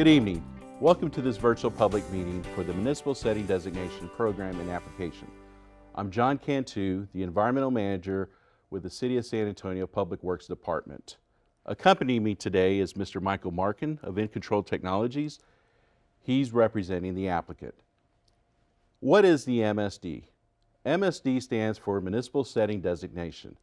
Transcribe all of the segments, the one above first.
Good evening. Welcome to this virtual public meeting for the Municipal Settings Designation Program and Application. I'm John Cantu, the Environmental Manager with the City of San Antonio Public Works Department. Accompanying me today is Mr. Michael Markin of In Control Technologies. He's representing the applicant. What is the MSD? MSD stands for Municipal Settings Designation.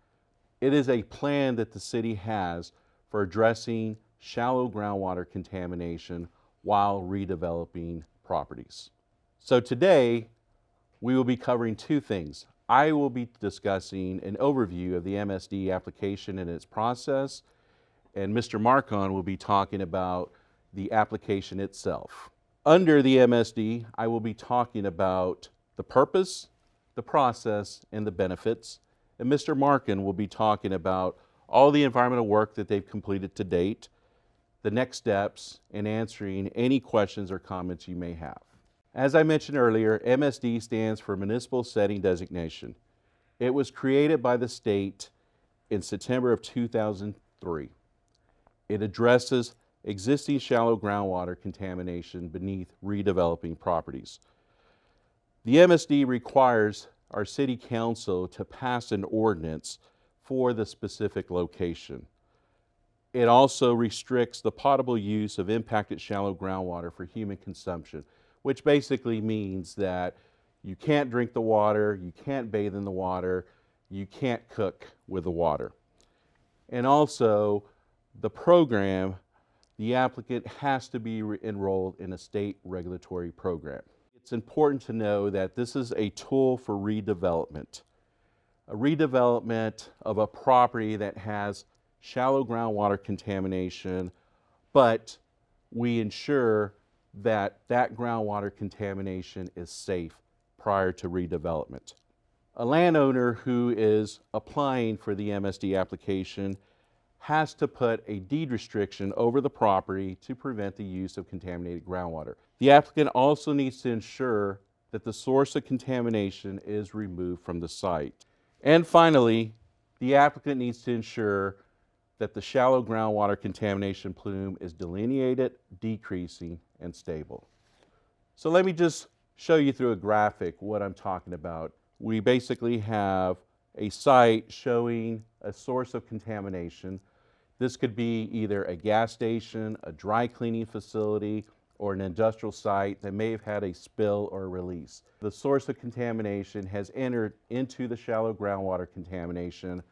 It is a plan that the city has for addressing shallow groundwater contamination while redeveloping properties. So today, we will be covering two things. I will be discussing an overview of the MSD application and its process, and Mr. Marcon will be talking about the application itself. Under the MSD, I will be talking about the purpose, the process, and the benefits, and Mr. Markin will be talking about all the environmental work that they've completed to date, the next steps, and answering any questions or comments you may have. As I mentioned earlier, MSD stands for Municipal Settings Designation. It was created by the state in September of 2003. It addresses existing shallow groundwater contamination beneath redeveloping properties. The MSD requires our City Council to pass an ordinance for the specific location. It also restricts the potable use of impacted shallow groundwater for human consumption, which basically means that you can't drink the water, you can't bathe in the water, you can't cook with the water. And also, the program, the applicant has to be enrolled in a state regulatory program. It's important to know that this is a tool for redevelopment. A redevelopment of a property that has shallow groundwater contamination, but we ensure that that groundwater contamination is safe prior to redevelopment. A landowner who is applying for the MSD application has to put a deed restriction over the property to prevent the use of contaminated groundwater. The applicant also needs to ensure that the source of contamination is removed from the site. And finally, the applicant needs to ensure that the shallow groundwater contamination plume is delineated, decreasing, and stable. So let me just show you through a graphic what I'm talking about. We basically have a site showing a source of contamination. This could be either a gas station, a dry cleaning facility, or an industrial site that may have had a spill or a release. The source of contamination has entered into the shallow groundwater contamination.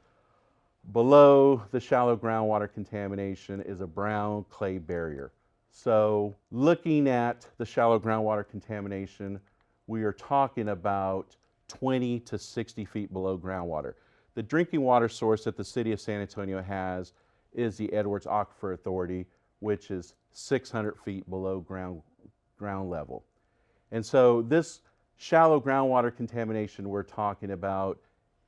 Below the shallow groundwater contamination is a brown clay barrier. So looking at the shallow groundwater contamination, we are talking about 20 to 60 feet below groundwater. The drinking water source that the City of San Antonio has is the Edwards Aquifer Authority, which is 600 feet below ground level. And so this shallow groundwater contamination we're talking about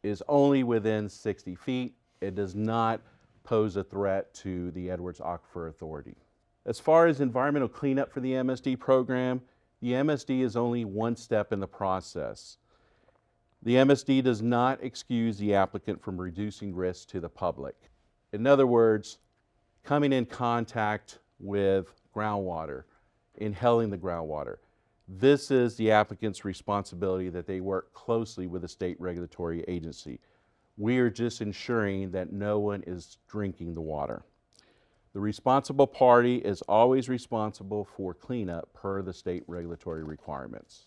is only within 60 feet. It does not pose a threat to the Edwards Aquifer Authority. As far as environmental cleanup for the MSD program, the MSD is only one step in the process. The MSD does not excuse the applicant from reducing risk to the public. In other words, coming in contact with groundwater, inhaling the groundwater. This is the applicant's responsibility that they work closely with the state regulatory agency. We are just ensuring that no one is drinking the water. The responsible party is always responsible for cleanup per the state regulatory requirements.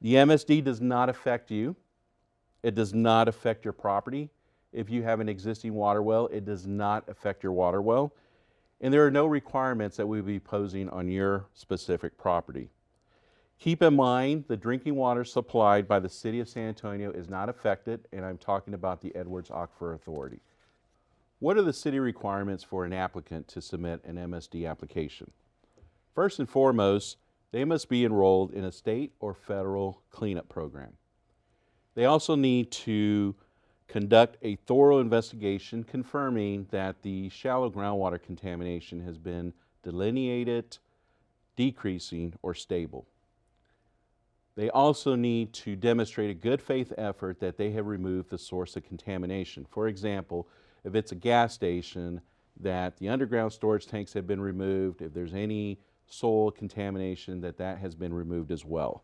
The MSD does not affect you. It does not affect your property. If you have an existing water well, it does not affect your water well. And there are no requirements that we will be posing on your specific property. Keep in mind, the drinking water supplied by the City of San Antonio is not affected, and I'm talking about the Edwards Aquifer Authority. What are the city requirements for an applicant to submit an MSD application? First and foremost, they must be enrolled in a state or federal cleanup program. They also need to conduct a thorough investigation confirming that the shallow groundwater contamination has been delineated, decreasing, or stable. They also need to demonstrate a good faith effort that they have removed the source of contamination. For example, if it's a gas station, that the underground storage tanks have been removed, if there's any soil contamination, that has been removed as well.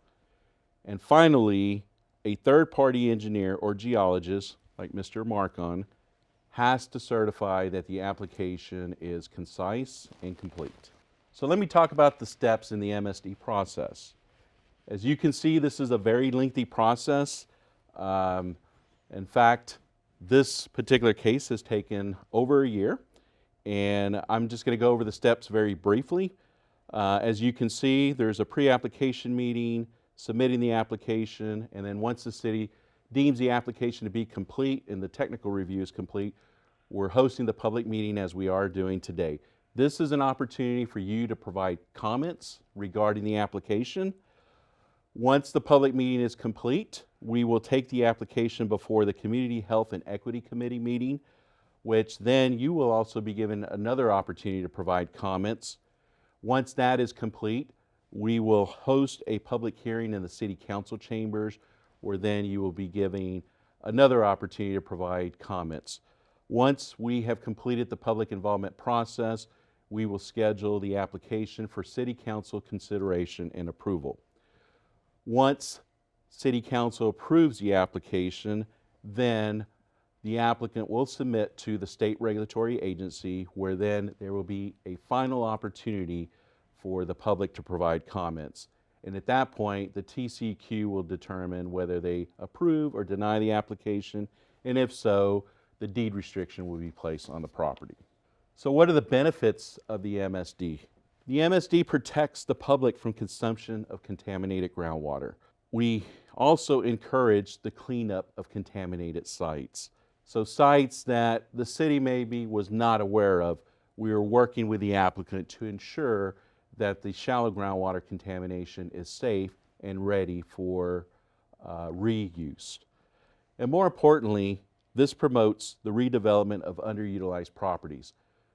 And finally, a third-party engineer or geologist, like Mr. Marcon, has to certify that the application is concise and complete. So let me talk about the steps in the MSD process. As you can see, this is a very lengthy process. In fact, this particular case has taken over a year, and I'm just going to go over the steps very briefly. As you can see, there's a pre-application meeting, submitting the application, and then once the city deems the application to be complete and the technical review is complete, we're hosting the public meeting as we are doing today. This is an opportunity for you to provide comments regarding the application. Once the public meeting is complete, we will take the application before the Community Health and Equity Committee meeting, which then you will also be given another opportunity to provide comments. Once that is complete, we will host a public hearing in the City Council chambers, where then you will be giving another opportunity to provide comments. Once we have completed the public involvement process, we will schedule the application for City Council consideration and approval. Once City Council approves the application, then the applicant will submit to the state regulatory agency, where then there will be a final opportunity for the public to provide comments. And at that point, the TCEQ will determine whether they approve or deny the application, and if so, the deed restriction will be placed on the property. So what are the benefits of the MSD? The MSD protects the public from consumption of contaminated groundwater. We also encourage the cleanup of contaminated sites. So sites that the city maybe was not aware of, we are working with the applicant to ensure that the shallow groundwater contamination is safe and ready for reuse. And more importantly, this promotes the redevelopment of underutilized properties.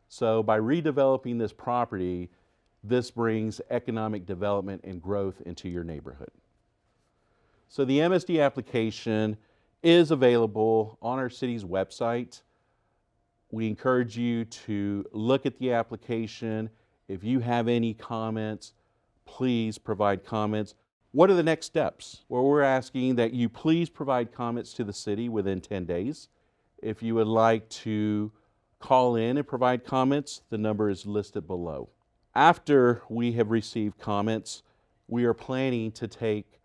So by redeveloping this property, this brings economic development and growth into your neighborhood. So the MSD application is available on our city's website. We encourage you to look at the application. If you have any comments, please provide comments. What are the next steps? Well, we're asking that you please provide comments to the city within 10 days. If you would like to call in and provide comments, the number is listed below. After we have received comments, we are planning to take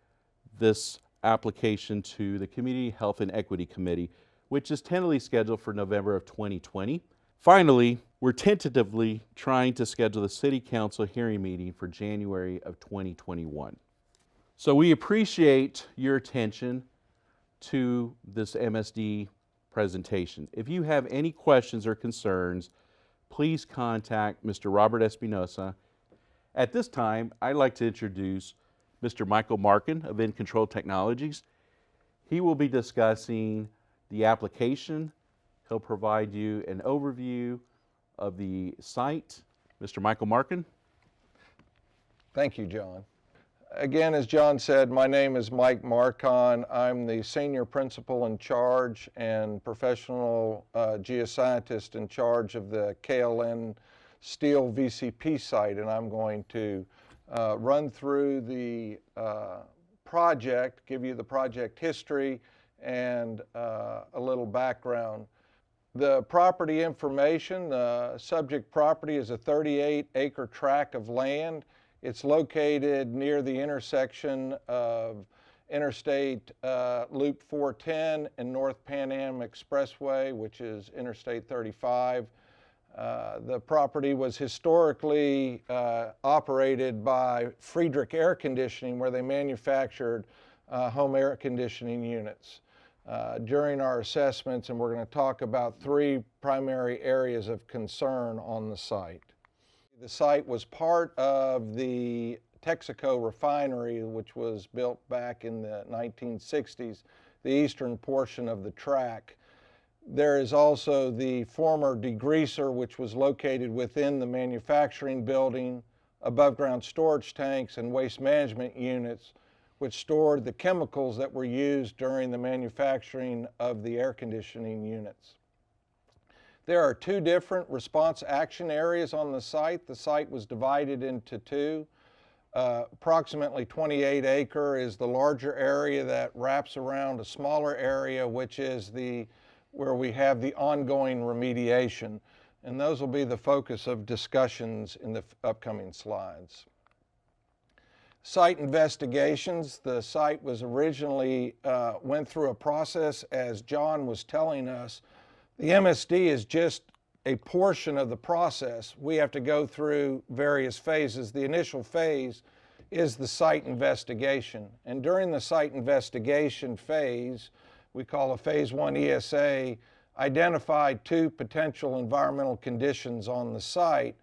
this application to the Community Health and Equity Committee, which is tentatively scheduled for November of 2020. Finally, we're tentatively trying to schedule the City Council hearing meeting for January of 2021. So we appreciate your attention to this MSD presentation. If you have any questions or concerns, please contact Mr. Robert Espinosa. At this time, I'd like to introduce Mr. Michael Markin of In Control Technologies. He will be discussing the application. He'll provide you an overview of the site. Mr. Michael Markin. Thank you, John. Again, as John said, my name is Mike Marcon. I'm the senior principal in charge and professional geoscientist in charge of the KLN Steel VCP site, and I'm going to run through the project, give you the project history and a little background. The property information, the subject property is a 38-acre tract of land. It's located near the intersection of Interstate Loop 410 and North Pan Am Expressway, which is Interstate 35. The property was historically operated by Friedrich Air Conditioning, where they manufactured home air conditioning units. During our assessments, and we're going to talk about 3 primary areas of concern on the site. The site was part of the Texaco refinery, which was built back in the 1960s, the eastern portion of the track. There is also the former degreaser, which was located within the manufacturing building, above ground storage tanks and waste management units, which stored the chemicals that were used during the manufacturing of the air conditioning units. There are two different response action areas on the site. The site was divided into two. Approximately 28 acre is the larger area that wraps around a smaller area, which is where we have the ongoing remediation. And those will be the focus of discussions in the upcoming slides. Site investigations. The site was originally, went through a process, as John was telling us. The MSD is just a portion of the process. We have to go through various phases. The initial phase is the site investigation. And during the site investigation phase, we call a phase 1 ESA, identified two potential environmental conditions on the site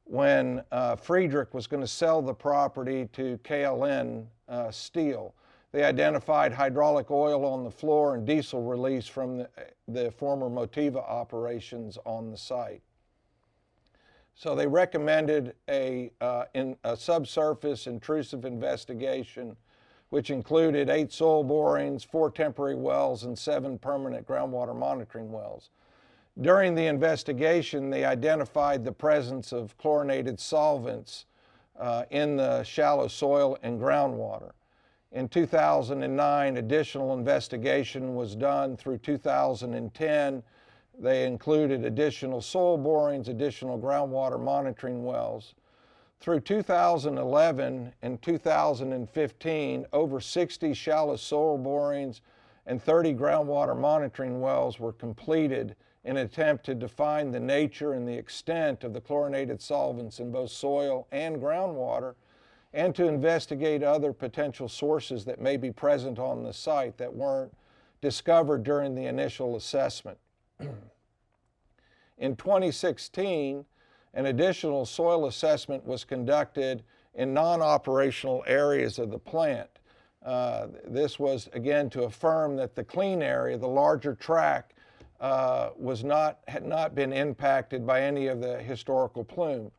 when Friedrich was going to sell the property to KLN Steel. They identified hydraulic oil on the floor and diesel release from the former Motiva operations on the site. So they recommended a subsurface intrusive investigation, which included 8 soil borings, 4 temporary wells, and 7 permanent groundwater monitoring wells. During the investigation, they identified the presence of chlorinated solvents in the shallow soil and groundwater. In 2009, additional investigation was done through 2010. They included additional soil borings, additional groundwater monitoring wells. Through 2011 and 2015, over 60 shallow soil borings and 30 groundwater monitoring wells were completed in an attempt to define the nature and the extent of the chlorinated solvents in both soil and groundwater, and to investigate other potential sources that may be present on the site that weren't discovered during the initial assessment. In 2016, an additional soil assessment was conducted in non-operational areas of the plant. This was, again, to affirm that the clean area, the larger tract, had not been impacted by any of the historical plume.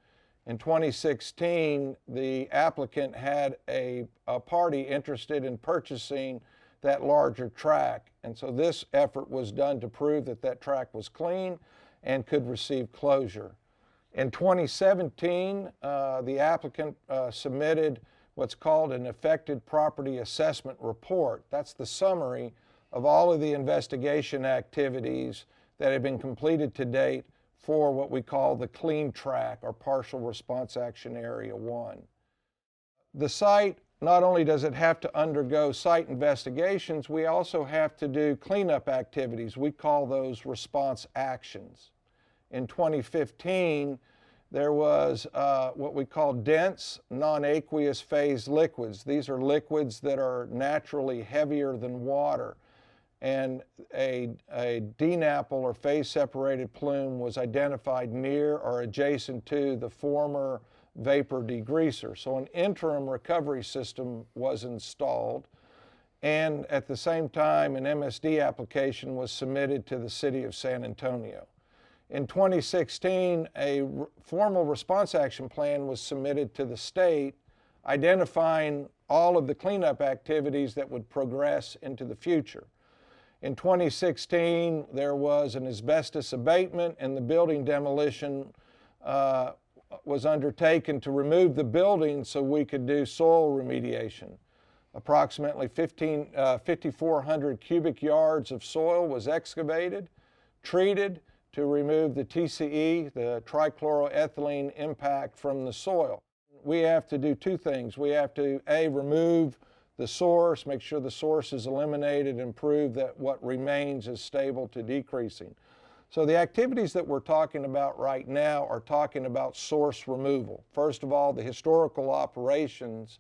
In 2016, the applicant had a party interested in purchasing that larger tract, and so this effort was done to prove that that tract was clean and could receive closure. In 2017, the applicant submitted what's called an affected property assessment report. That's the summary of all of the investigation activities that have been completed to date for what we call the clean tract or partial response action area 1. The site, not only does it have to undergo site investigations, we also have to do cleanup activities. We call those response actions. In 2015, there was what we call dense non-aqueous phase liquids. These are liquids that are naturally heavier than water. And a DNAPL or phase separated plume was identified near or adjacent to the former vapor degreaser. So an interim recovery system was installed, and at the same time an MSD application was submitted to the City of San Antonio. In 2016, a formal response action plan was submitted to the state, identifying all of the cleanup activities that would progress into the future. In 2016, there was an asbestos abatement, and the building demolition was undertaken to remove the building so we could do soil remediation. Approximately 5,400 cubic yards of soil was excavated, treated to remove the TCE, the trichloroethylene impact from the soil. We have to do two things. We have to, A, remove the source, make sure the source is eliminated, and prove that what remains is stable to decreasing. So the activities that we're talking about right now are talking about source removal. First of all, the historical operations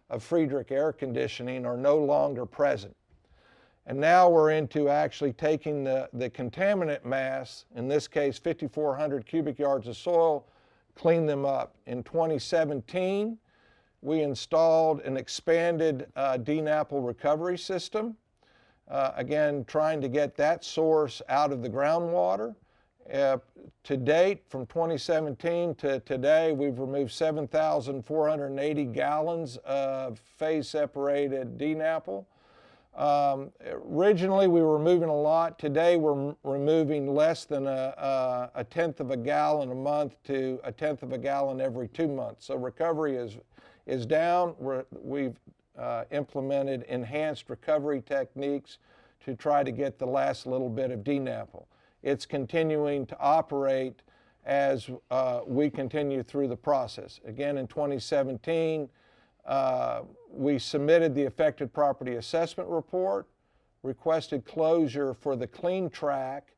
of Friedrich Air Conditioning are no longer present. And now we're into actually taking the contaminant mass, in this case 5,400 cubic yards of soil, clean them up. In 2017, we installed an expanded DNAPL recovery system. Again, trying to get that source out of the groundwater. To date, from 2017 to today, we've removed 7,480 gallons of phase-separated DNAPL. Originally we were removing a lot. Today we're removing less than a tenth of a gallon a month to a tenth of a gallon every 2 months. So recovery is down. We've implemented enhanced recovery techniques to try to get the last little bit of DNAPL. It's continuing to operate as we continue through the process. Again, in 2017, we submitted the affected property assessment report, requested closure for the clean track,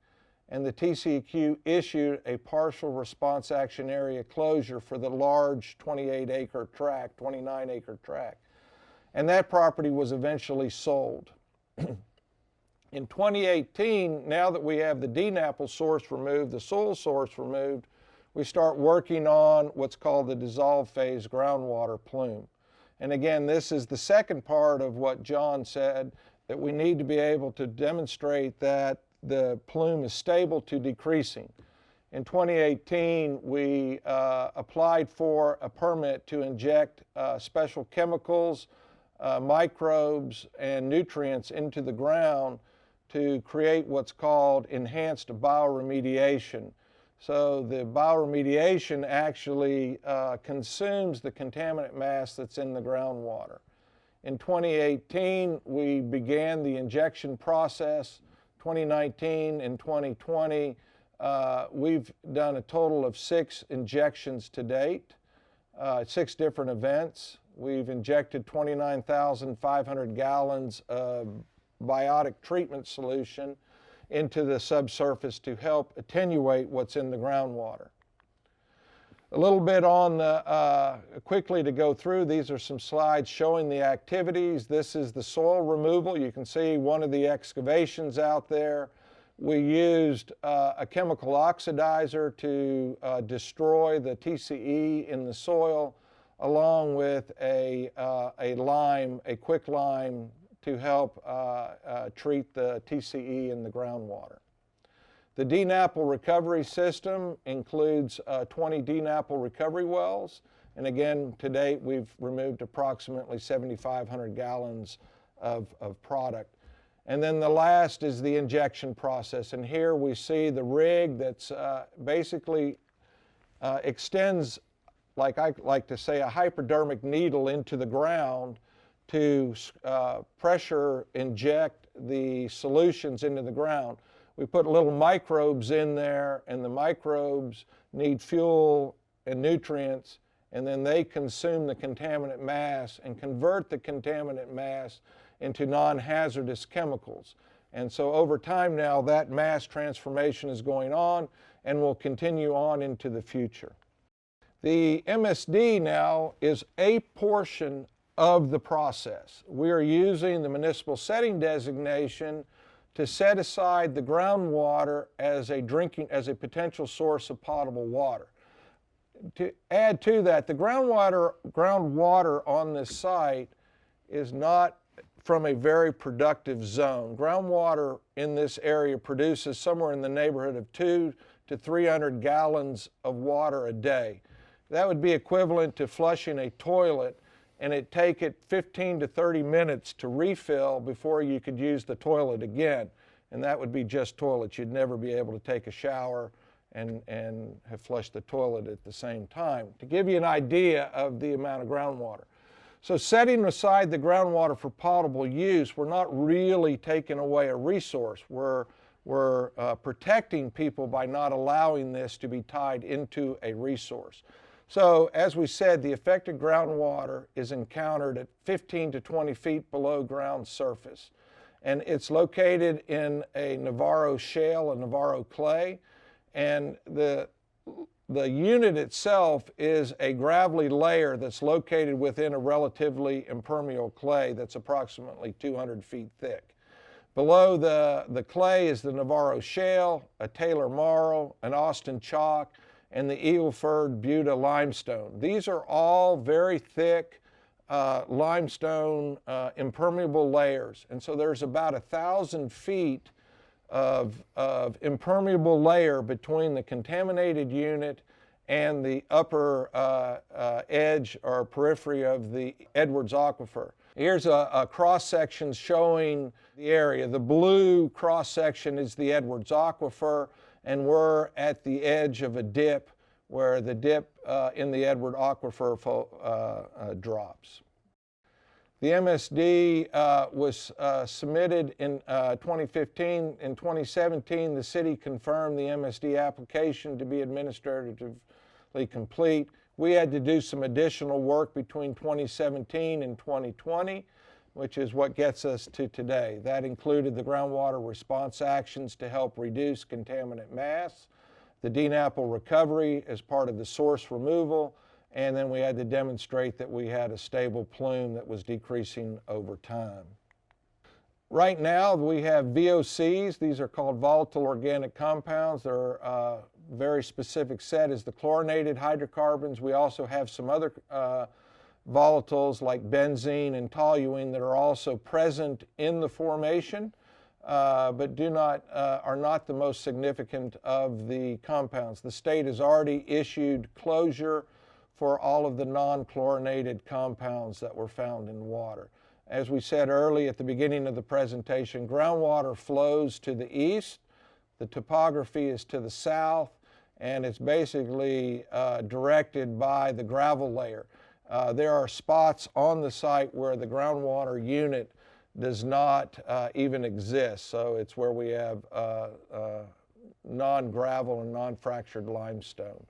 and the TCEQ issued a partial response action area closure for the large 28-acre tract, 29-acre tract. And that property was eventually sold. In 2018, now that we have the DNAPL source removed, the soil source removed, we start working on what's called the dissolved phase groundwater plume. And again, this is the second part of what John said, that we need to be able to demonstrate that the plume is stable to decreasing. In 2018, we applied for a permit to inject special chemicals, microbes, and nutrients into the ground to create what's called enhanced bioremediation. So the bioremediation actually consumes the contaminant mass that's in the groundwater. In 2018, we began the injection process. 2019 and 2020, we've done a total of 6 injections to date, 6 different events. We've injected 29,500 gallons of biotic treatment solution into the subsurface to help attenuate what's in the groundwater. A little bit on the, quickly to go through, these are some slides showing the activities. This is the soil removal. You can see one of the excavations out there. We used a chemical oxidizer to destroy the TCE in the soil, along with a lime, a quick lime, to help treat the TCE in the groundwater. The DNAPL recovery system includes 20 DNAPL recovery wells, and again, to date, we've removed approximately 7,500 gallons of product. And then the last is the injection process, and here we see the rig that's basically extends, like I like to say, a hypodermic needle into the ground to pressure inject the solutions into the ground. We put little microbes in there, and the microbes need fuel and nutrients, and then they consume the contaminant mass and convert the contaminant mass into non-hazardous chemicals. And so over time now, that mass transformation is going on and will continue on into the future. The MSD now is a portion of the process. We are using the Municipal Settings Designation to set aside the groundwater as a potential source of potable water. To add to that, the groundwater on this site is not from a very productive zone. Groundwater in this area produces somewhere in the neighborhood of 200 to 300 gallons of water a day. That would be equivalent to flushing a toilet, and it'd take it 15 to 30 minutes to refill before you could use the toilet again. And that would be just toilets. You'd never be able to take a shower and have flushed the toilet at the same time. To give you an idea of the amount of groundwater. So setting aside the groundwater for potable use, we're not really taking away a resource. We're protecting people by not allowing this to be tied into a resource. So as we said, the affected groundwater is encountered at 15 to 20 feet below ground surface. And it's located in a Navarro shale, a Navarro clay. And the unit itself is a gravelly layer that's located within a relatively impermeable clay that's approximately 200 feet thick. Below the clay is the Navarro shale, a Taylor marl, an Austin chalk, and the Eagleford Buda limestone. These are all very thick limestone impermeable layers. And so there's about 1,000 feet of impermeable layer between the contaminated unit and the upper edge or periphery of the Edwards Aquifer. Here's a cross-section showing the area. The blue cross-section is the Edwards Aquifer, and we're at the edge of a dip where the dip in the Edward Aquifer drops. The MSD was submitted in 2015. In 2017, the city confirmed the MSD application to be administratively complete. We had to do some additional work between 2017 and 2020, which is what gets us to today. That included the groundwater response actions to help reduce contaminant mass, the DNAPL recovery as part of the source removal, and then we had to demonstrate that we had a stable plume that was decreasing over time. Right now we have VOCs. These are called volatile organic compounds. They're a very specific set is the chlorinated hydrocarbons. We also have some other volatiles like benzene and toluene that are also present in the formation, but are not the most significant of the compounds. The state has already issued closure for all of the non-chlorinated compounds that were found in water. As we said early at the beginning of the presentation, groundwater flows to the east, the topography is to the south, and it's basically directed by the gravel layer. There are spots on the site where the groundwater unit does not even exist, so it's where we have non-gravel and non-fractured limestone.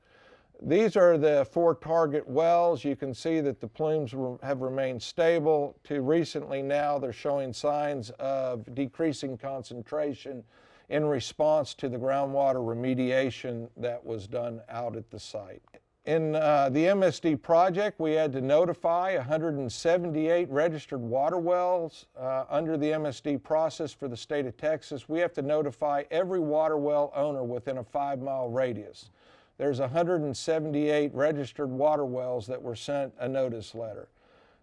These are the 4 target wells. You can see that the plumes have remained stable to recently. Now they're showing signs of decreasing concentration in response to the groundwater remediation that was done out at the site. In the MSD project, we had to notify 178 registered water wells. Under the MSD process for the state of Texas, we have to notify every water well owner within a 5-mile radius. There's 178 registered water wells that were sent a notice letter.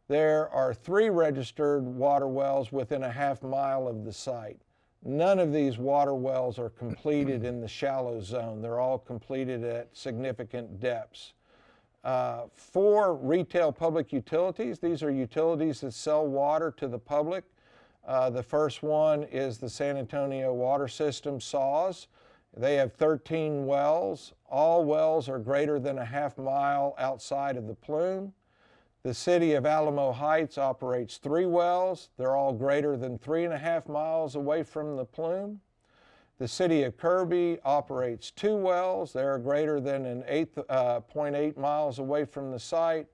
There are 3 registered water wells within a half-mile of the site. None of these water wells are completed in the shallow zone. They're all completed at significant depths. 4 retail public utilities. These are utilities that sell water to the public. The first one is the San Antonio Water System, SAWS. They have 13 wells. All wells are greater than a half-mile outside of the plume. The city of Alamo Heights operates 3 wells. They're all greater than 3.5 miles away from the plume. The city of Kirby operates 2 wells. They're greater than 0.8 miles away from the site.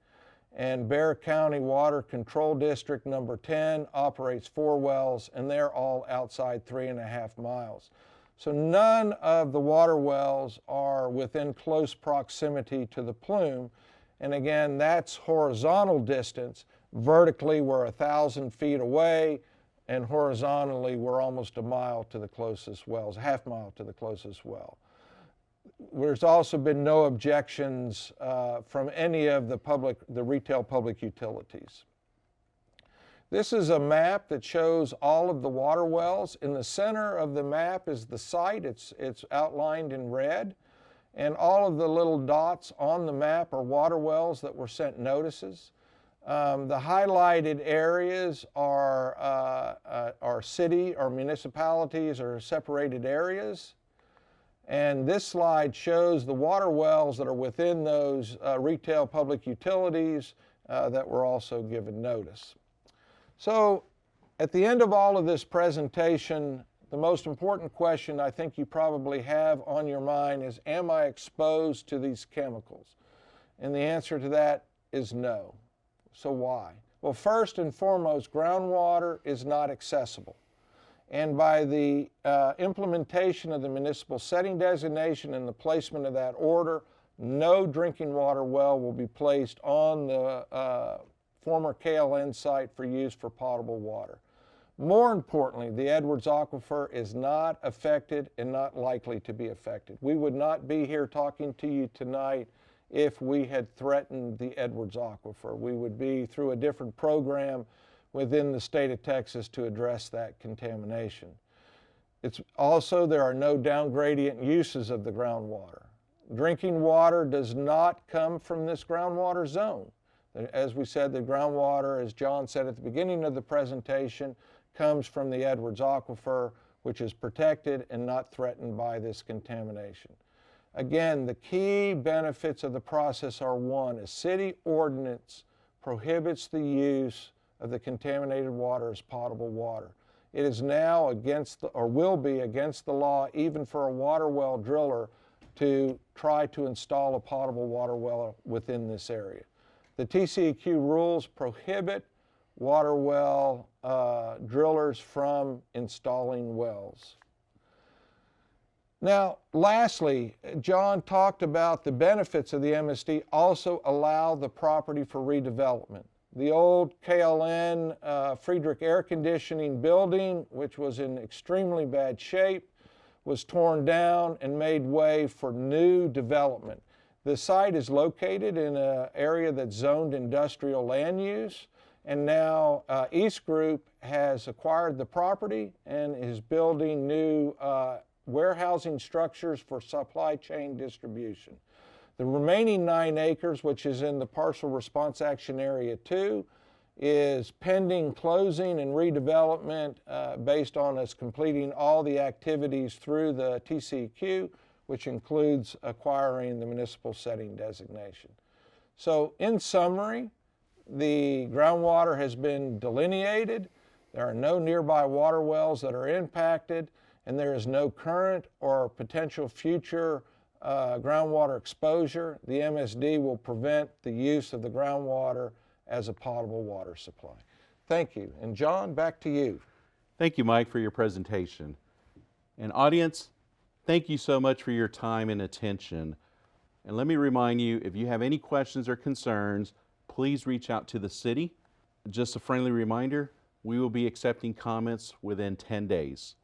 And Bexar County Water Control District number 10 operates 4 wells, and they're all outside 3.5 miles. So none of the water wells are within close proximity to the plume. And again, that's horizontal distance. Vertically, we're 1,000 feet away, and horizontally, we're almost a mile to the closest wells, a half-mile to the closest well. There's also been no objections from any of the retail public utilities. This is a map that shows all of the water wells. In the center of the map is the site. It's outlined in red. And all of the little dots on the map are water wells that were sent notices. The highlighted areas are city or municipalities or separated areas. And this slide shows the water wells that are within those retail public utilities that were also given notice. So at the end of all of this presentation, the most important question I think you probably have on your mind is, am I exposed to these chemicals? And the answer to that is no. So why? Well, first and foremost, groundwater is not accessible. And by the implementation of the Municipal Settings Designation and the placement of that order, no drinking water well will be placed on the former KLN site for use for potable water. More importantly, the Edwards Aquifer is not affected and not likely to be affected. We would not be here talking to you tonight if we had threatened the Edwards Aquifer. We would be through a different program within the state of Texas to address that contamination. It's also, there are no downgradient uses of the groundwater. Drinking water does not come from this groundwater zone. As we said, the groundwater, as John said at the beginning of the presentation, comes from the Edwards Aquifer, which is protected and not threatened by this contamination. Again, the key benefits of the process are: one, a city ordinance prohibits the use of the contaminated water as potable water. It is now against, or will be against the law, even for a water well driller to try to install a potable water well within this area. The TCEQ rules prohibit water well drillers from installing wells. Now, lastly, John talked about the benefits of the MSD also allow the property for redevelopment. The old KLN Friedrich air conditioning building, which was in extremely bad shape, was torn down and made way for new development. The site is located in an area that's zoned industrial land use, and now East Group has acquired the property and is building new warehousing structures for supply chain distribution. The remaining 9 acres, which is in the Partial Response Action Area 2, is pending closing and redevelopment based on us completing all the activities through the TCEQ, which includes acquiring the Municipal Setting Designation. So in summary, the groundwater has been delineated, there are no nearby water wells that are impacted, and there is no current or potential future groundwater exposure. The MSD will prevent the use of the groundwater as a potable water supply. Thank you. And John, back to you. Thank you, Mike, for your presentation. And audience, thank you so much for your time and attention. And let me remind you, if you have any questions or concerns, please reach out to the city. Just a friendly reminder, we will be accepting comments within 10 days.